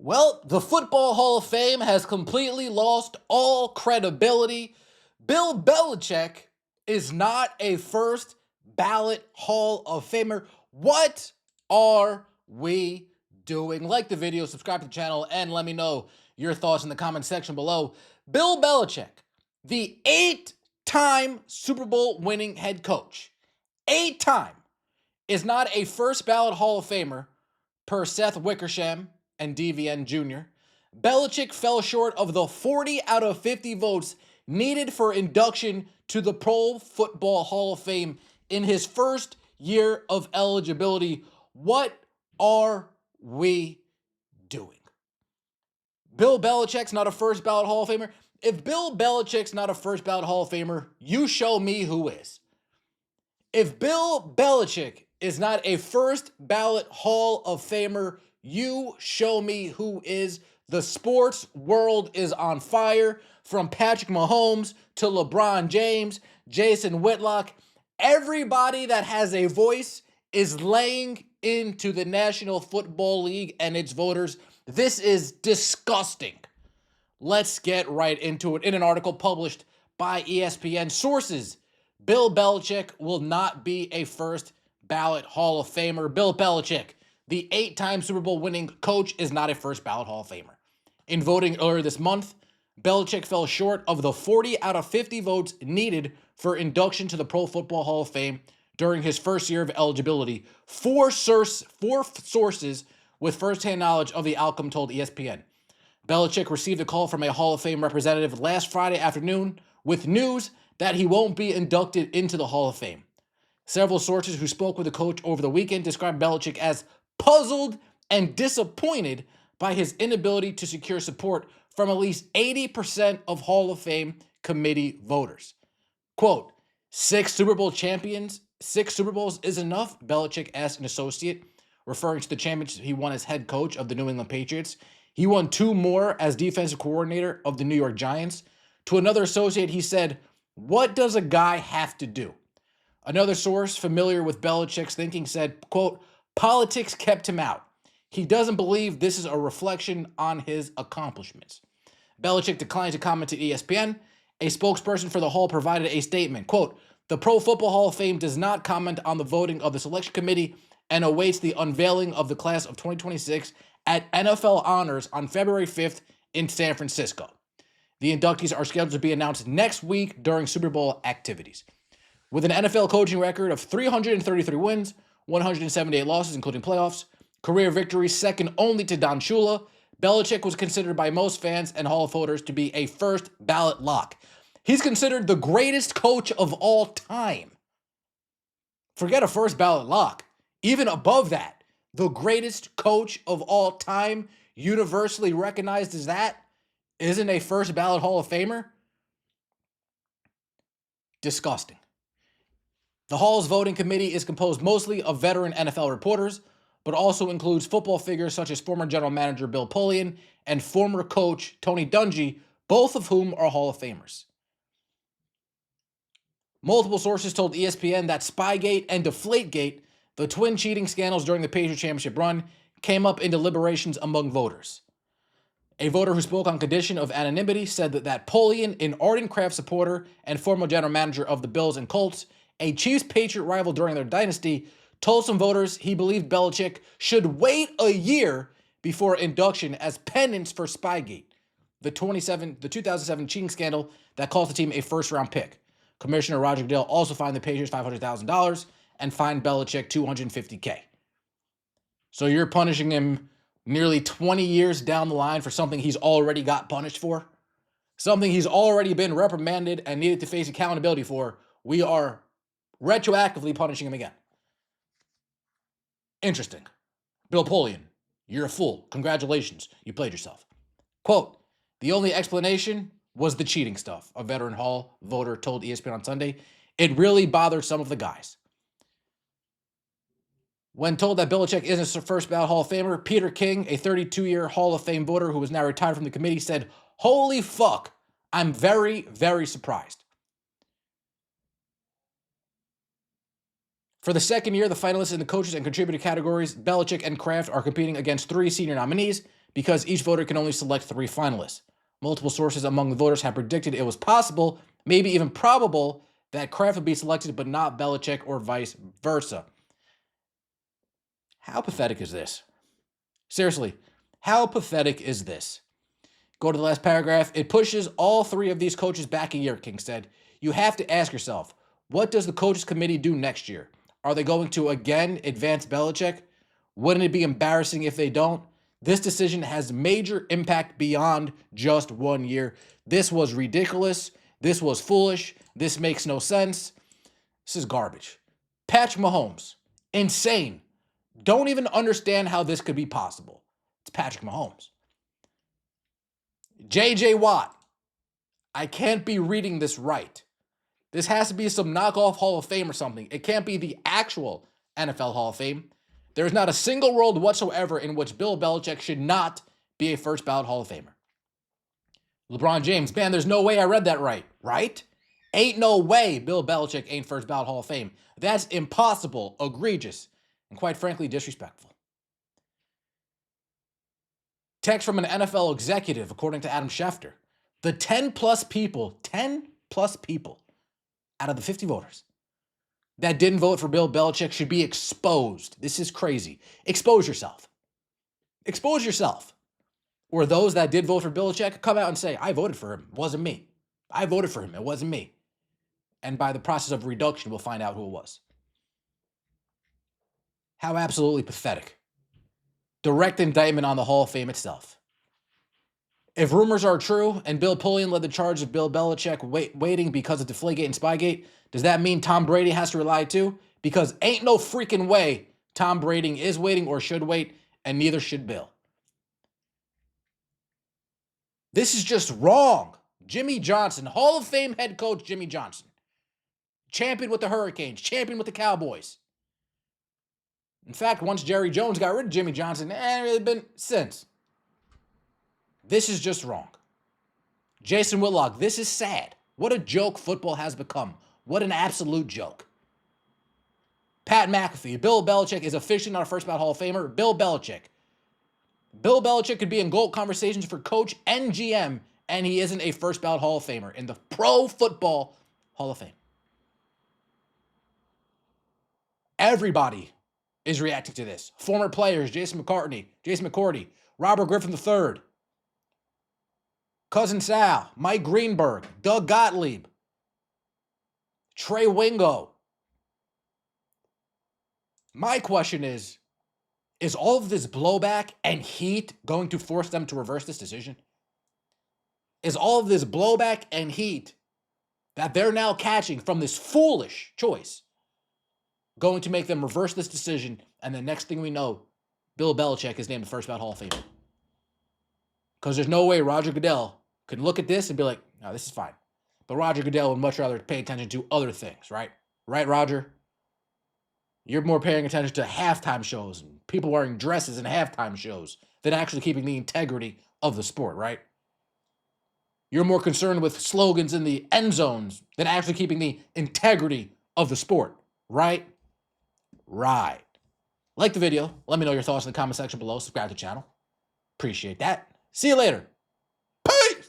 Well, the Football Hall of Fame has completely lost all credibility. Bill Belichick is not a first ballot Hall of Famer. What are we doing? Like the video, subscribe to the channel, and let me know your thoughts in the comment section below. Bill Belichick, the 8-time Super Bowl winning head coach, 8-time, is not a first ballot Hall of Famer per Seth Wickersham and DVN Jr. Belichick fell short of the 40 out of 50 votes needed for induction to the Pro Football Hall of Fame in his first year of eligibility. What are we doing? Bill Belichick's not a first ballot Hall of Famer. If Bill Belichick's not a first ballot Hall of Famer, you show me who is. If Bill Belichick is not a first ballot Hall of Famer, you show me who is. The sports world is on fire, from Patrick Mahomes to LeBron James, Jason Whitlock. Everybody that has a voice is laying into the National Football League and its voters. This is disgusting. Let's get right into it. In an article published by ESPN, sources: Bill Belichick will not be a first ballot Hall of Famer. Bill Belichick, the 8-time Super Bowl winning coach, is not a first ballot Hall of Famer. In voting earlier this month, Belichick fell short of the 40 out of 50 votes needed for induction to the Pro Football Hall of Fame during his first year of eligibility. Four sources with firsthand knowledge of the outcome told ESPN. Belichick received a call from a Hall of Fame representative last Friday afternoon with news that he won't be inducted into the Hall of Fame. Several sources who spoke with the coach over the weekend described Belichick as puzzled and disappointed by his inability to secure support from at least 80% of Hall of Fame committee voters. Quote, 6 Super Bowl champions, 6 Super Bowls is enough, Belichick asked an associate, referring to the championship he won as head coach of the New England Patriots. He won 2 more as defensive coordinator of the New York Giants. To another associate, he said, "What does a guy have to do?" Another source familiar with Belichick's thinking said, quote, "Politics kept him out. He doesn't believe this is a reflection on his accomplishments." Belichick declined to comment to ESPN. A spokesperson for the Hall provided a statement, quote, "The Pro Football Hall of Fame does not comment on the voting of the selection committee and awaits the unveiling of the class of 2026 at NFL Honors on February 5th in San Francisco. The inductees are scheduled to be announced next week during Super Bowl activities." With an NFL coaching record of 333 wins, 178 losses, including playoffs, career victories second only to Don Shula, Belichick was considered by most fans and Hall of voters to be a first ballot lock. He's considered the greatest coach of all time. Forget a first ballot lock. Even above that, the greatest coach of all time, universally recognized as that, isn't a first ballot Hall of Famer? Disgusting. The Hall's voting committee is composed mostly of veteran NFL reporters, but also includes football figures such as former general manager Bill Polian and former coach Tony Dungy, both of whom are Hall of Famers. Multiple sources told ESPN that Spygate and Deflategate, the twin cheating scandals during the Patriots championship run, came up in deliberations among voters. A voter who spoke on condition of anonymity said that Polian, an ardent Kraft supporter and former general manager of the Bills and Colts, a Chiefs-Patriot rival during their dynasty, told some voters he believed Belichick should wait a year before induction as penance for Spygate, the 2007 cheating scandal that cost the team a first-round pick. Commissioner Roger Goodell also fined the Patriots $500,000 and fined Belichick $250K. So you're punishing him nearly 20 years down the line for something he's already got punished for? Something he's already been reprimanded and needed to face accountability for. We are retroactively punishing him again. Interesting. Bill Polian, you're a fool. Congratulations, you played yourself. Quote, "The only explanation was the cheating stuff," a veteran Hall voter told ESPN on Sunday. "It really bothered some of the guys." When told that Belichick isn't a first ballot Hall of Famer, Peter King, a 32-year Hall of Fame voter who is now retired from the committee, said, "Holy fuck, I'm very, very surprised." For the second year, the finalists in the coaches and contributor categories, Belichick and Kraft are competing against 3 senior nominees: because each voter can only select 3 finalists. Multiple sources among the voters have predicted it was possible, maybe even probable, that Kraft would be selected, but not Belichick or vice versa. How pathetic is this? Seriously, how pathetic is this? Go to the last paragraph. It pushes all 3 of these coaches back a year, King said. You have to ask yourself, what does the coaches committee do next year? Are they going to again advance Belichick? Wouldn't it be embarrassing if they don't? This decision has major impact beyond just 1 year. This was ridiculous. This was foolish. This makes no sense. This is garbage. Patrick Mahomes, insane. Don't even understand how this could be possible. It's Patrick Mahomes. J.J. Watt, I can't be reading this right. This has to be some knockoff Hall of Fame or something. It can't be the actual NFL Hall of Fame. There is not a single world whatsoever in which Bill Belichick should not be a first ballot Hall of Famer. LeBron James, man, there's no way I read that right, right? Ain't no way Bill Belichick ain't first ballot Hall of Fame. That's impossible, egregious, and quite frankly, disrespectful. Text from an NFL executive, according to Adam Schefter. The 10 plus people out of the 50 voters that didn't vote for Bill Belichick should be exposed. This is crazy. Expose yourself. Expose yourself. Or those that did vote for Belichick, come out and say, I voted for him. It wasn't me. I voted for him. It wasn't me. And by the process of reduction, we'll find out who it was. How absolutely pathetic. Direct indictment on the Hall of Fame itself. If rumors are true and Bill Polian led the charge of Bill Belichick waiting because of Deflategate and Spygate, does that mean Tom Brady has to rely too? Because ain't no freaking way Tom Brady is waiting or should wait, and neither should Bill. This is just wrong. Jimmy Johnson, Hall of Fame head coach Jimmy Johnson. Champion with the Hurricanes, champion with the Cowboys. In fact, once Jerry Jones got rid of Jimmy Johnson, ain't really been since. This is just wrong. Jason Whitlock, this is sad. What a joke football has become. What an absolute joke. Pat McAfee, Bill Belichick is officially not a first ballot Hall of Famer. Bill Belichick. Bill Belichick could be in GOAT conversations for coach and GM, and he isn't a first ballot Hall of Famer in the Pro Football Hall of Fame. Everybody is reacting to this. Former players, Jason McCourty, Robert Griffin III, Cousin Sal, Mike Greenberg, Doug Gottlieb, Trey Wingo. My question is all of this blowback and heat going to force them to reverse this decision? Is all of this blowback and heat that they're now catching from this foolish choice going to make them reverse this decision, and the next thing we know, Bill Belichick is named the first ballot Hall of Famer? Because there's no way Roger Goodell could look at this and be like, no, this is fine. But Roger Goodell would much rather pay attention to other things, right? Right, Roger? You're more paying attention to halftime shows and people wearing dresses in halftime shows than actually keeping the integrity of the sport, right? You're more concerned with slogans in the end zones than actually keeping the integrity of the sport, right? Right. Like the video. Let me know your thoughts in the comment section below. Subscribe to the channel. Appreciate that. See you later. Peace!